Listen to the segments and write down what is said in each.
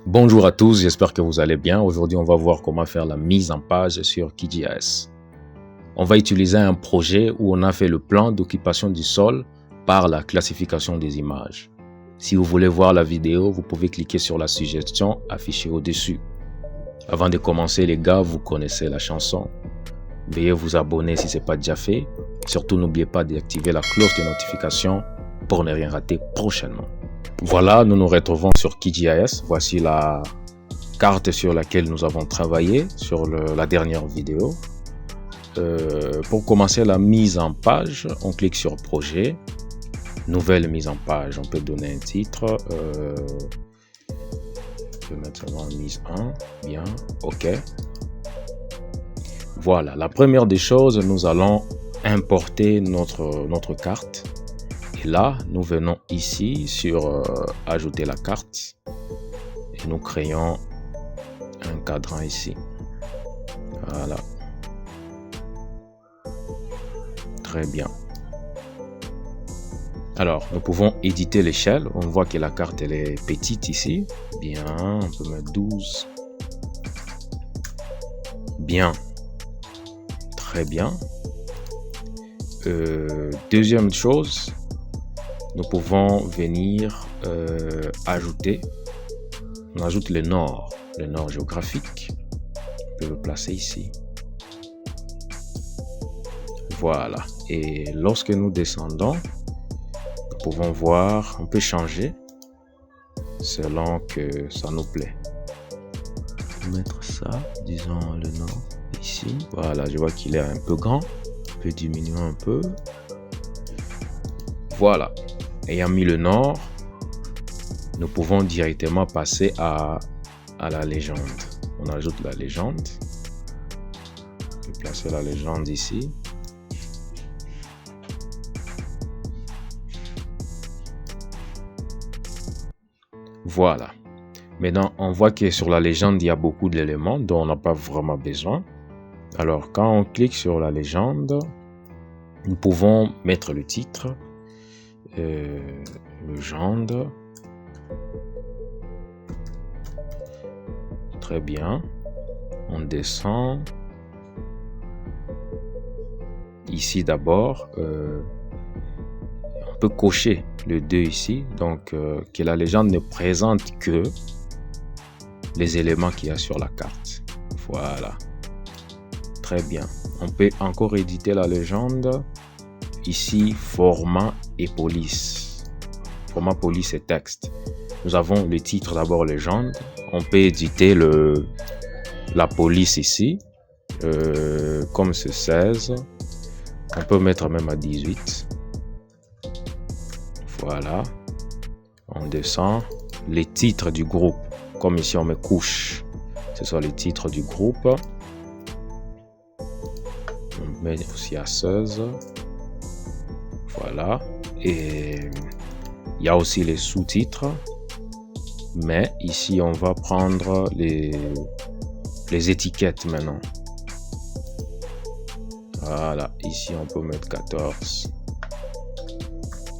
Bonjour à tous, j'espère que vous allez bien. Aujourd'hui, on va voir comment faire la mise en page sur QGIS. On va utiliser un projet où on a fait le plan d'occupation du sol par la classification des images. Si vous voulez voir la vidéo, vous pouvez cliquer sur la suggestion affichée au-dessus. Avant de commencer, les gars, vous connaissez la chanson. Veuillez vous abonner si ce n'est pas déjà fait. Surtout, n'oubliez pas d'activer la cloche de notification pour ne rien rater prochainement. Voilà, nous nous retrouvons sur QGIS. Voici la carte sur laquelle nous avons travaillé sur la dernière vidéo. Pour commencer la mise en page, on clique sur Projet, Nouvelle mise en page. On peut donner un titre. Je peux mettre en mise 1. Bien, OK. Voilà, la première des choses, nous allons importer notre carte. Et là, nous venons ici sur Ajouter la carte et nous créons un cadran ici. Voilà. Très bien. Alors, nous pouvons éditer l'échelle. On voit que la carte elle est petite ici. Bien, on peut mettre 12. Bien. Très bien. Deuxième chose, nous pouvons venir ajouter. On ajoute le nord géographique. On peut le placer ici. Voilà. Et lorsque nous descendons, nous pouvons voir, on peut changer selon que ça nous plaît. On peut mettre ça, disons le nord ici. Voilà, je vois qu'il est un peu grand. On peut diminuer un peu. Voilà. Ayant mis le nord, nous pouvons directement passer à la légende. On ajoute la légende. On peut placer la légende ici. Voilà. Maintenant, on voit que sur la légende, il y a beaucoup d'éléments dont on n'a pas vraiment besoin. Alors, quand on clique sur la légende, nous pouvons mettre le titre. Légende. Très bien. On descend. Ici d'abord, on peut cocher le 2 ici. Donc, que la légende ne présente que les éléments qu'il y a sur la carte. Voilà. Très bien. On peut encore éditer la légende. Ici, format et police. Format, police et texte. Nous avons le titre d'abord légende. On peut éditer la police ici. Comme c'est 16. On peut mettre même à 18. Voilà. On descend. Les titres du groupe. Comme ici, on met couche. Ce sont les titres du groupe. On met aussi à 16. Voilà. Et il y a aussi les sous-titres. Mais ici, on va prendre les étiquettes maintenant. Voilà. Ici, on peut mettre 14.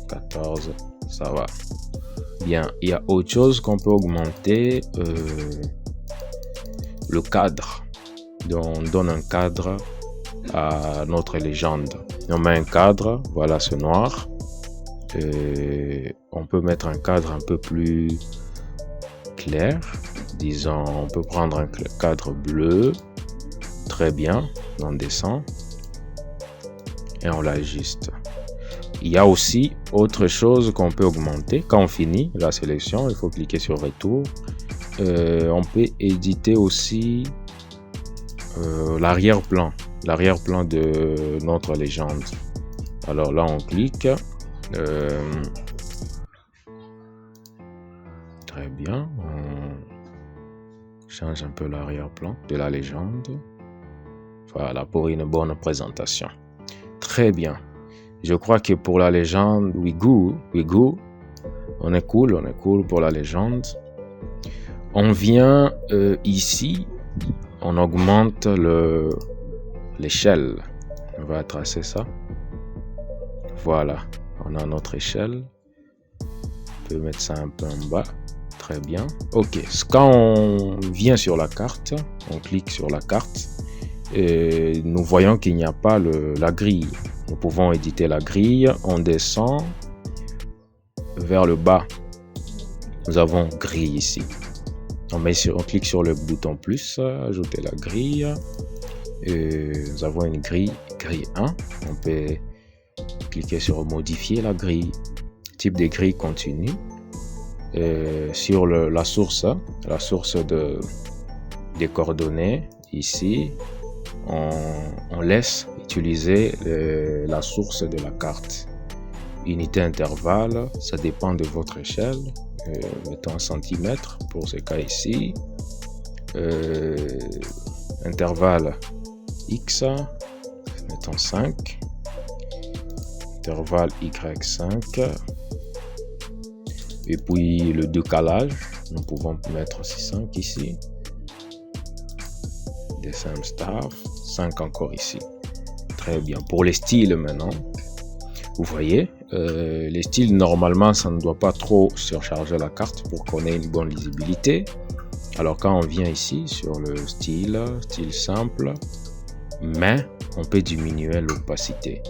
14, ça va. Bien. Il y a autre chose qu'on peut augmenter. Le cadre. Donc, on donne un cadre à notre légende. On met un cadre, voilà, ce noir. On peut mettre un cadre un peu plus clair. Disons, on peut prendre un cadre bleu. Très bien, on descend. Et on l'ajuste. Il y a aussi autre chose qu'on peut augmenter. Quand on finit la sélection, il faut cliquer sur Retour. On peut éditer aussi l'arrière-plan. L'arrière-plan de notre légende. Alors là, on clique. Très bien. On change un peu l'arrière-plan de la légende. Voilà, pour une bonne présentation. Très bien. Je crois que pour la légende, we go. On est cool pour la légende. On vient ici, on augmente l'échelle. On va tracer ça. Voilà, on a notre échelle. On peut mettre ça un peu en bas. Très bien. Ok, quand on vient sur la carte, on clique sur la carte, et nous voyons qu'il n'y a pas la grille. Nous pouvons éditer la grille. On descend vers le bas. Nous avons grille ici. On clique sur le bouton plus, ajouter la grille. Et nous avons une grille 1. On peut cliquer sur modifier la grille. Type de grille continue. Sur la source des coordonnées, ici, on laisse utiliser la source de la carte. Unité intervalle, ça dépend de votre échelle. Mettons en centimètres pour ce cas ici. Intervalle X, mettons 5. Intervalle Y5. Et puis le décalage, nous pouvons mettre aussi 5 ici. Dessin star, 5 encore ici. Très bien. Pour les styles maintenant, vous voyez, les styles normalement ça ne doit pas trop surcharger la carte pour qu'on ait une bonne lisibilité. Alors quand on vient ici sur le style simple, mais on peut diminuer l'opacité.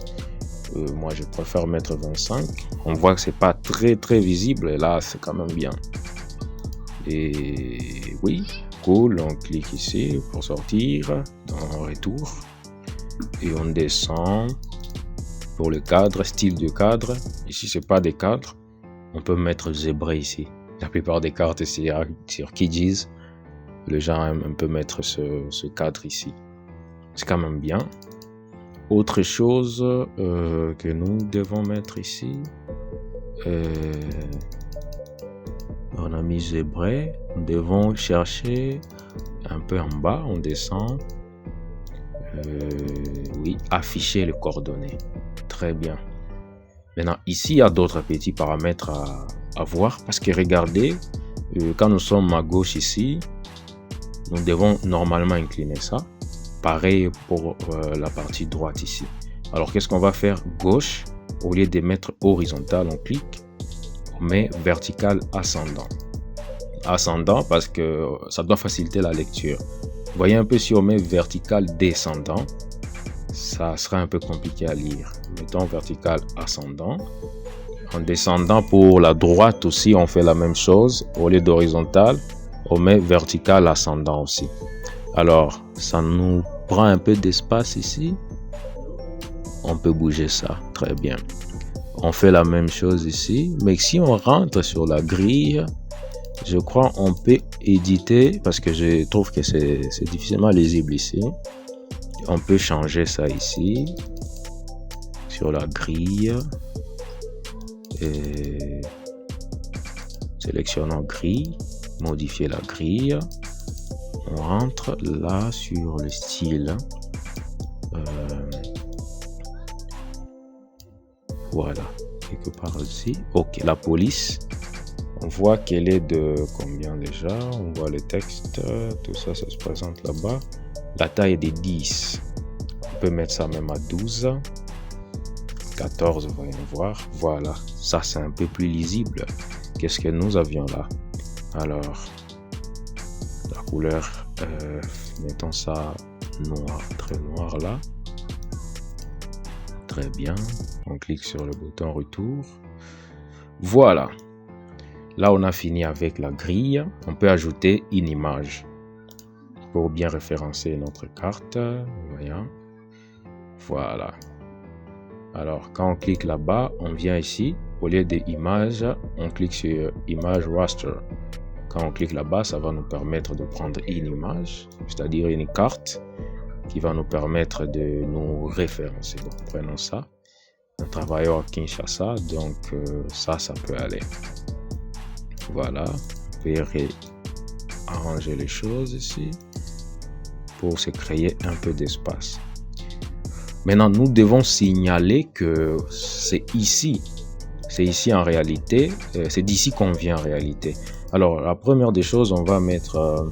Moi je préfère mettre 25. On voit que c'est pas très visible et là c'est quand même bien. Et oui, cool, on clique ici pour sortir dans retour et on descend pour le cadre, style de cadre. Ici c'est pas des cadres, on peut mettre zébré ici. La plupart des cartes ici sur Kijis, les gens aiment un peu mettre ce cadre ici. C'est quand même bien. Autre chose que nous devons mettre ici, on a mis zébré. Nous devons chercher un peu en bas, on descend. Oui, afficher les coordonnées. Très bien. Maintenant, ici, il y a d'autres petits paramètres à voir parce que regardez, quand nous sommes à gauche ici, nous devons normalement incliner ça. Pareil pour la partie droite ici. Alors, qu'est-ce qu'on va faire? Gauche, au lieu de mettre horizontal, on clique, on met vertical ascendant. Ascendant parce que ça doit faciliter la lecture. Vous voyez un peu, si on met vertical descendant, ça sera un peu compliqué à lire. Mettons vertical ascendant. En descendant pour la droite aussi, on fait la même chose. Au lieu d'horizontal, on met vertical ascendant aussi. Alors, ça nous prend un peu d'espace ici. On peut bouger ça, très bien. On fait la même chose ici. Mais si on rentre sur la grille, je crois on peut éditer, parce que je trouve que c'est difficilement lisible ici. On peut changer ça ici, sur la grille. Et sélectionnons grille, modifier la grille. On rentre là sur le style. Voilà, quelque part ici. Ok, la police. On voit qu'elle est de combien déjà? On voit le texte, tout ça, ça se présente là-bas. La taille est de 10. On peut mettre ça même à 12. 14, voyons voir. Voilà, ça c'est un peu plus lisible. Qu'est-ce que nous avions là? Alors, la couleur, mettons ça noir, très noir là. Très bien. On clique sur le bouton retour. Voilà. Là, on a fini avec la grille. On peut ajouter une image pour bien référencer notre carte. Voyons. Voilà. Alors, quand on clique là-bas, on vient ici. Au lieu d'image, on clique sur Image Raster. Quand on clique là-bas, ça va nous permettre de prendre une image, c'est-à-dire une carte qui va nous permettre de nous référencer. Donc, prenons ça. Nous travaillons à Kinshasa, donc ça peut aller. Voilà, on peut réarranger les choses ici pour se créer un peu d'espace. Maintenant, nous devons signaler que c'est ici en réalité, c'est d'ici qu'on vient en réalité. Alors, la première des choses, on va mettre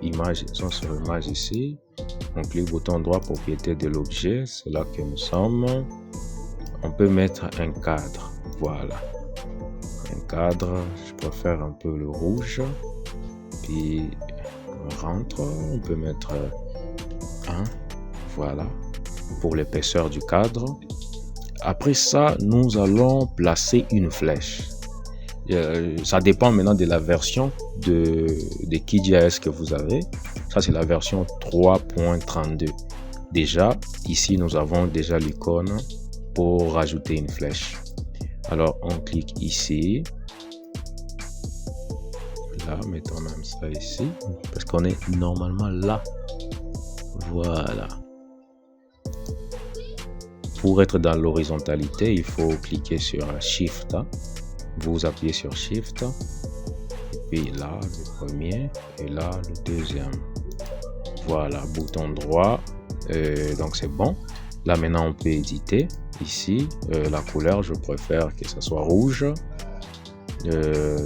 image, sur image ici. On clique bouton droit, propriété de l'objet, c'est là que nous sommes. On peut mettre un cadre, voilà. Un cadre, je préfère un peu le rouge. Puis on rentre, on peut mettre 1, voilà, pour l'épaisseur du cadre. Après ça, nous allons placer une flèche. Ça dépend maintenant de la version de QGIS que vous avez. Ça, c'est la version 3.32. Déjà, ici, nous avons déjà l'icône pour rajouter une flèche. Alors, on clique ici. Là, mettons même ça ici, parce qu'on est normalement là. Voilà. Pour être dans l'horizontalité, il faut cliquer sur Shift. Vous appuyez sur Shift. Et puis là, le premier. Et là, le deuxième. Voilà, bouton droit. Donc, c'est bon. Là, maintenant, on peut éditer. Ici, la couleur, je préfère que ce soit rouge.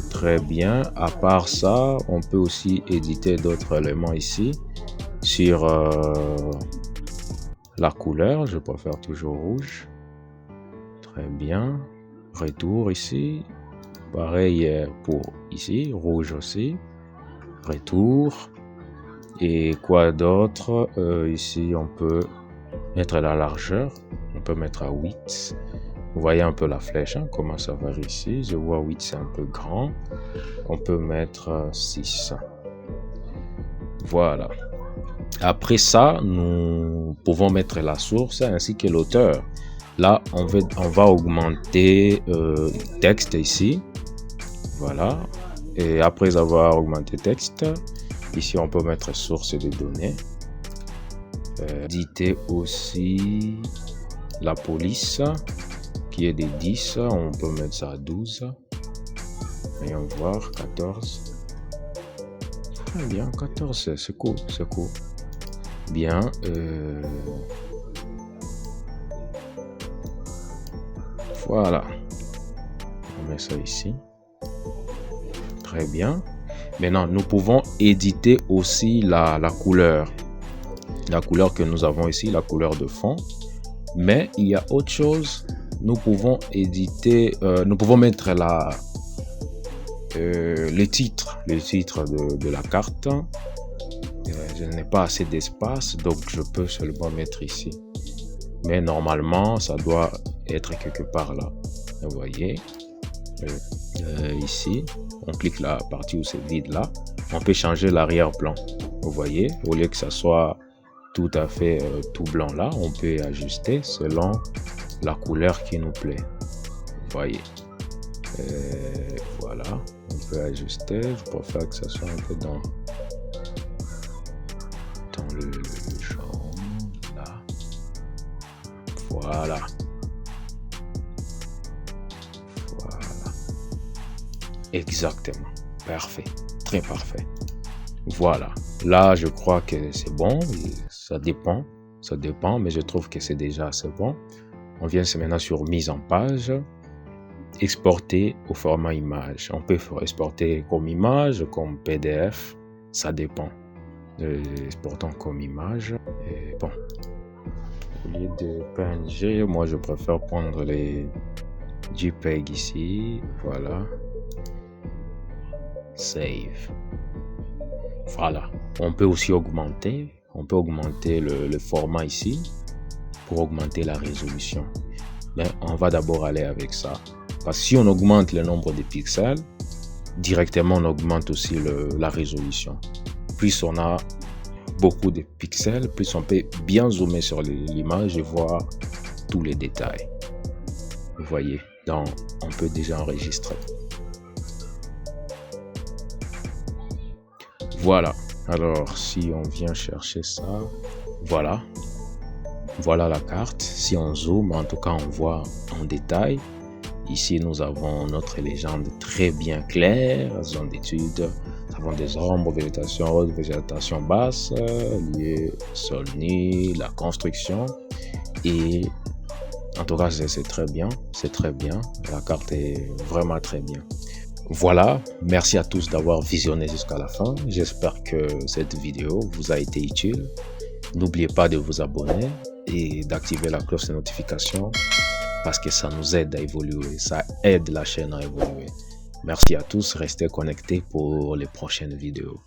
Très bien. À part ça, on peut aussi éditer d'autres éléments ici. Sur la couleur, je préfère toujours rouge. Très bien. Retour ici. Pareil pour ici, rouge aussi. Retour. Et quoi d'autre? Ici, on peut mettre la largeur. On peut mettre à 8. Vous voyez un peu la flèche, hein, comment ça varie ici. Je vois 8, c'est un peu grand. On peut mettre 6. Voilà. Après ça, nous pouvons mettre la source ainsi que l'auteur. Là, on va augmenter texte ici. Voilà. Et après avoir augmenté texte, ici, on peut mettre source de données. Éditer aussi la police qui est de 10. On peut mettre ça à 12. Voyons voir, 14. Très bien, 14, c'est cool, c'est cool. Bien. Voilà. On met ça ici. Très bien. Maintenant, nous pouvons éditer aussi la couleur. La couleur que nous avons ici, la couleur de fond. Mais il y a autre chose. Nous pouvons éditer, nous pouvons mettre le titre de la carte. Je n'ai pas assez d'espace, donc je peux seulement mettre ici. Mais normalement, ça doit être quelque part là. Vous voyez, ici, on clique la partie où c'est vide là. On peut changer l'arrière-plan. Vous voyez, au lieu que ça soit tout à fait tout blanc là, on peut ajuster selon la couleur qui nous plaît. Vous voyez, voilà, on peut ajuster. Je préfère que ça soit un peu dans le jaune là. Voilà. Voilà. Exactement. Parfait. Très parfait. Voilà. Là, je crois que c'est bon. Ça dépend. Ça dépend, mais je trouve que c'est déjà assez bon. On vient maintenant sur mise en page. Exporter au format image. On peut exporter comme image, comme PDF. Ça dépend. Exportons comme image. Et bon. Au lieu de PNG, moi je préfère prendre les JPEG ici. Voilà. Save. Voilà. On peut aussi augmenter. On peut augmenter le format ici pour augmenter la résolution. Mais on va d'abord aller avec ça. Parce que si on augmente le nombre de pixels, directement on augmente aussi la résolution. Plus on a beaucoup de pixels, plus on peut bien zoomer sur l'image et voir tous les détails. Vous voyez, donc on peut déjà enregistrer. Voilà. Alors, si on vient chercher ça, voilà. Voilà la carte. Si on zoome, en tout cas, on voit en détail. Ici, nous avons notre légende très bien claire, zone d'étude. Nous avons des ombres, végétation haute, végétation basse, lieu, sol nu, la construction. Et en tout cas, c'est très bien. C'est très bien. La carte est vraiment très bien. Voilà, merci à tous d'avoir visionné jusqu'à la fin. J'espère que cette vidéo vous a été utile. N'oubliez pas de vous abonner et d'activer la cloche de notification parce que ça nous aide à évoluer, ça aide la chaîne à évoluer. Merci à tous, restez connectés pour les prochaines vidéos.